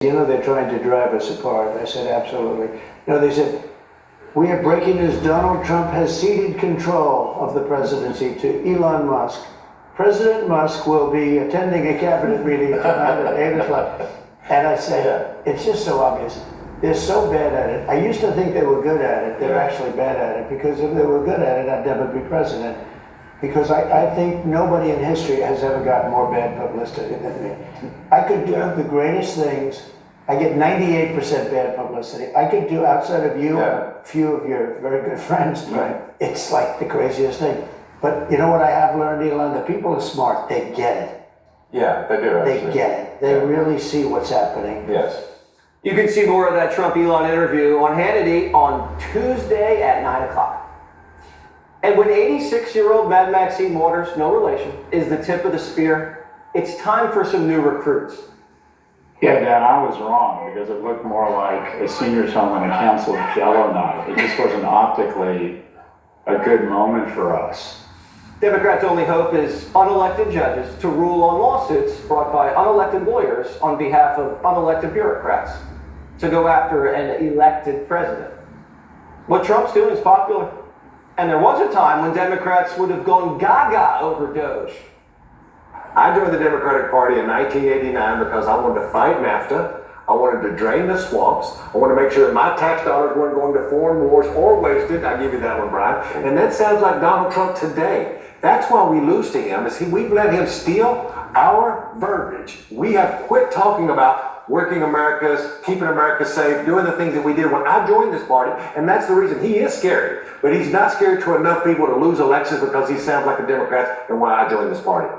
You know, they're trying to drive us apart. I said, absolutely. No, they said, we have breaking news. Donald Trump has ceded control of the presidency to Elon Musk. President Musk will be attending a cabinet meeting tonight at 8 o'clock. And I said, it's just so obvious. They're so bad at it. I used to think they were good at it. They're actually bad at it, because if they were good at it, I'd never be president. Because I think nobody in history has ever gotten more bad publicity than me. I could do the greatest things. I get 98% bad publicity. I could do, outside of you, a few of your very good friends, it's like the craziest thing. But you know what I have learned, Elon? The people are smart. They get it. Yeah, they do. Actually. They get it. They really see what's happening. Yes. You can see more of that Trump-Elon interview on Hannity on Tuesday at 9 o'clock. And when 86-year-old Mad Maxine Waters, no relation, is the tip of the spear, it's time for some new recruits. Yeah, Dan, I was wrong, because it looked more like a senior's home and a canceled Jell-O night. It just wasn't optically a good moment for us. Democrats' only hope is unelected judges to rule on lawsuits brought by unelected lawyers on behalf of unelected bureaucrats to go after an elected president. What Trump's doing is popular. And there was a time when Democrats would have gone gaga over Doge. I joined the Democratic Party in 1989 because I wanted to fight NAFTA. I wanted to drain the swamps. I wanted to make sure that my tax dollars weren't going to foreign wars or wasted. I give you that one, Brian. And that sounds like Donald Trump today. That's why we lose to him, is we've let him steal our verbiage. We have quit talking about working America's, keeping America safe, doing the things that we did when I joined this party. And that's the reason he is scary. But he's not scary to enough people to lose elections because he sounds like a Democrat, and why I joined this party.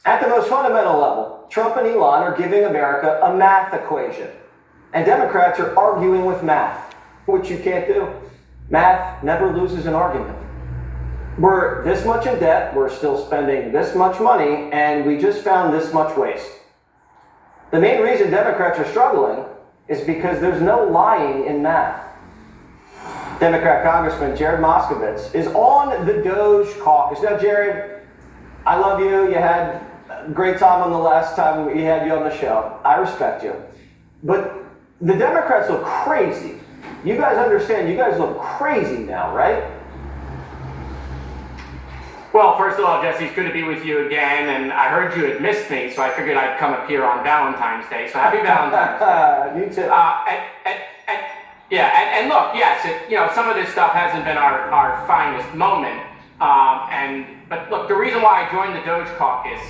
At the most fundamental level, Trump and Elon are giving America a math equation. And Democrats are arguing with math, which you can't do. Math never loses an argument. We're this much in debt, we're still spending this much money, and we just found this much waste. The main reason Democrats are struggling is because there's no lying in math. Democrat Congressman Jared Moskowitz is on the Doge caucus. Now, Jared, I love you. You had a great time on the last time we had you on the show. I respect you. But the Democrats look crazy. You guys understand, you guys look crazy now, right? Well, first of all, Jesse, it's good to be with you again, and I heard you had missed me, so I figured I'd come up here on Valentine's Day, so happy Valentine's Day. You too. And look, yes, some of this stuff hasn't been our finest moment, but look, the reason why I joined the Doge Caucus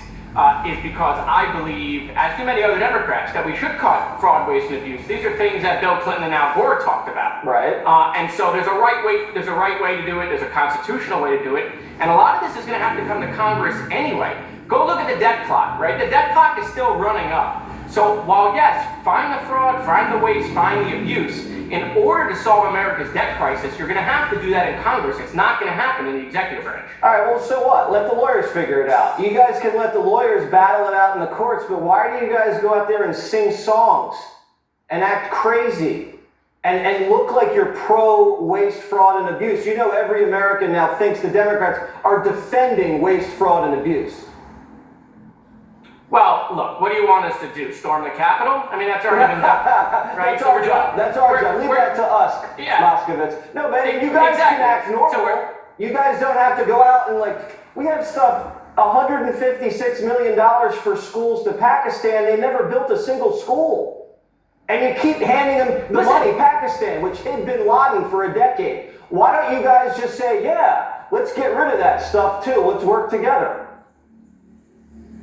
is because I believe, as do many other Democrats, that we should cut fraud, waste, and abuse. These are things that Bill Clinton and Al Gore talked about. Right. And so there's a right way to do it. There's a constitutional way to do it. And a lot of this is going to have to come to Congress anyway. Go look at the debt clock, right? The debt clock is still running up. So while, yes, find the fraud, find the waste, find the abuse, in order to solve America's debt crisis, you're going to have to do that in Congress. It's not going to happen in the executive branch. All right, well, so what? Let the lawyers figure it out. You guys can let the lawyers battle it out in the courts, but why do you guys go out there and sing songs and act crazy and look like you're pro-waste, fraud, and abuse? You know every American now thinks the Democrats are defending waste, fraud, and abuse. Well, look, what do you want us to do? Storm the Capitol? I mean, that's already been done, right? That's our job. That's our job. Leave that to us, Moskowitz. No, but you guys can act normal. You guys don't have to go out and we have stuff, $156 million for schools to Pakistan. They never built a single school. And you keep handing them the money, Pakistan, which hid bin Laden for a decade. Why don't you guys just say, yeah, let's get rid of that stuff too. Let's work together.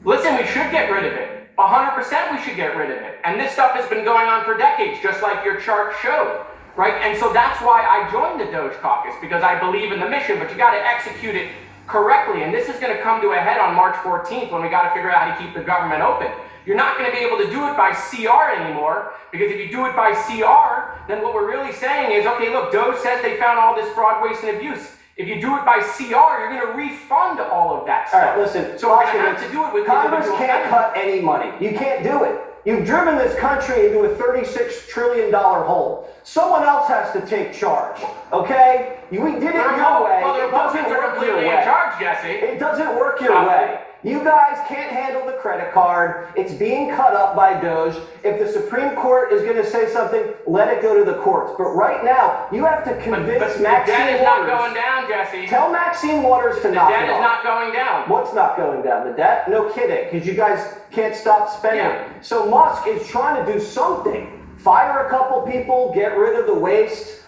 Listen, we should get rid of it. 100% we should get rid of it. And this stuff has been going on for decades, just like your chart showed, right? And so that's why I joined the Doge Caucus, because I believe in the mission, but you got to execute it correctly. And this is going to come to a head on March 14th when we got to figure out how to keep the government open. You're not going to be able to do it by CR anymore, because if you do it by CR, then what we're really saying is, okay, look, Doge says they found all this fraud, waste, and abuse. If you do it by CR, you're going to refund all of that stuff. All right, listen. So we're going to have to do it with Congress can't cut any money. You can't do it. You've driven this country into a $36 trillion hole. Someone else has to take charge, okay? We did it your way. Well, the Republicans are completely in charge, Jesse. It doesn't work your way. You guys can't handle the credit card. It's being cut up by Doge. If the Supreme Court is going to say something, let it go to the courts. But right now, you have to convince But Maxine the debt is Waters. not going down, Jesse. Tell Maxine Waters to The knock debt it is off. not going down. What's not going down? The debt? No kidding, because you guys can't stop spending. Yeah. So Musk is trying to do something. Fire a couple people, get rid of the waste.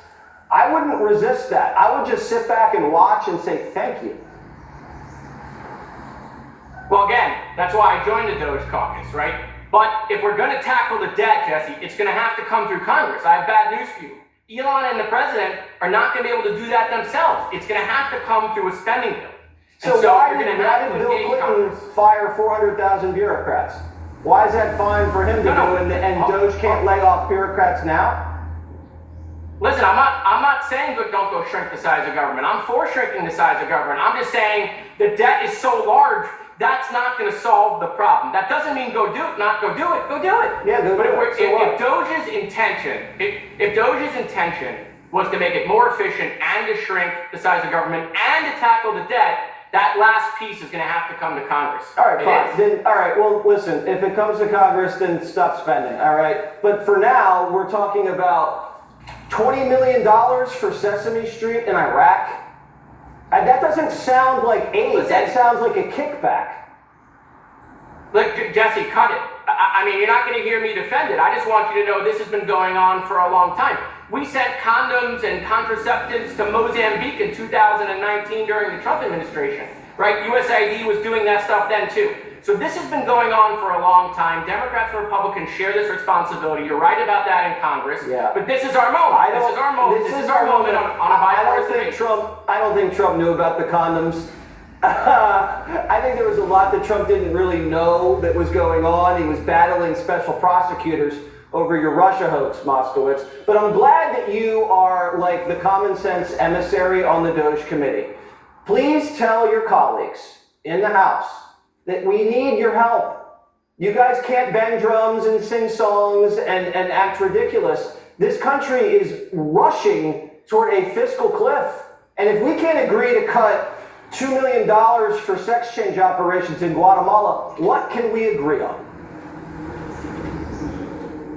I wouldn't resist that. I would just sit back and watch and say thank you. Well, again, that's why I joined the Doge caucus, right? But if we're going to tackle the debt, Jesse, it's going to have to come through Congress. I have bad news for you. Elon and the president are not going to be able to do that themselves. It's going to have to come through a spending bill. So And why you're did, going to have to Bill engage Clinton Congress. fire 400,000 bureaucrats? Why is that fine for him to No, do and no. Doge can't lay off bureaucrats now? Listen, I'm not saying don't go shrink the size of government. I'm for shrinking the size of government. I'm just saying the debt is so large, that's not going to solve the problem. That doesn't mean go do it, not go do it. Go do it. Yeah, go but do it. So what? if Doge's intention, if Doge's intention was to make it more efficient and to shrink the size of government and to tackle the debt, that last piece is going to have to come to Congress. All right, It fine. is. Then, all right, well, listen, if it comes to Congress, then stop spending, all right? But for now, we're talking about $20 million for Sesame Street in Iraq. And that doesn't sound like aid. Listen. That sounds like a kickback. Look, Jesse, cut it. I mean, you're not going to hear me defend it. I just want you to know this has been going on for a long time. We sent condoms and contraceptives to Mozambique in 2019 during the Trump administration, right? USAID was doing that stuff then too. So this has been going on for a long time. Democrats and Republicans share this responsibility. You're right about that in Congress. Yeah. But this is our moment. This is our moment. This is our moment on a bipartisan basis. I don't think Trump knew about the condoms. I think there was a lot that Trump didn't really know that was going on. He was battling special prosecutors over your Russia hoax, Moskowitz. But I'm glad that you are like the common sense emissary on the Doge committee. Please tell your colleagues in the House that we need your help. You guys can't bang drums and sing songs and act ridiculous. This country is rushing toward a fiscal cliff. And if we can't agree to cut $2 million for sex change operations in Guatemala, what can we agree on?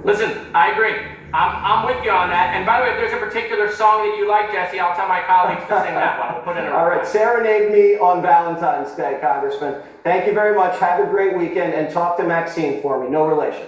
Listen, I agree. I'm with you on that. And by the way, if there's a particular song that you like, Jesse, I'll tell my colleagues to sing that one. We'll put it in a All right, serenade me on Valentine's Day, Congressman. Thank you very much. Have a great weekend and talk to Maxine for me. No relation.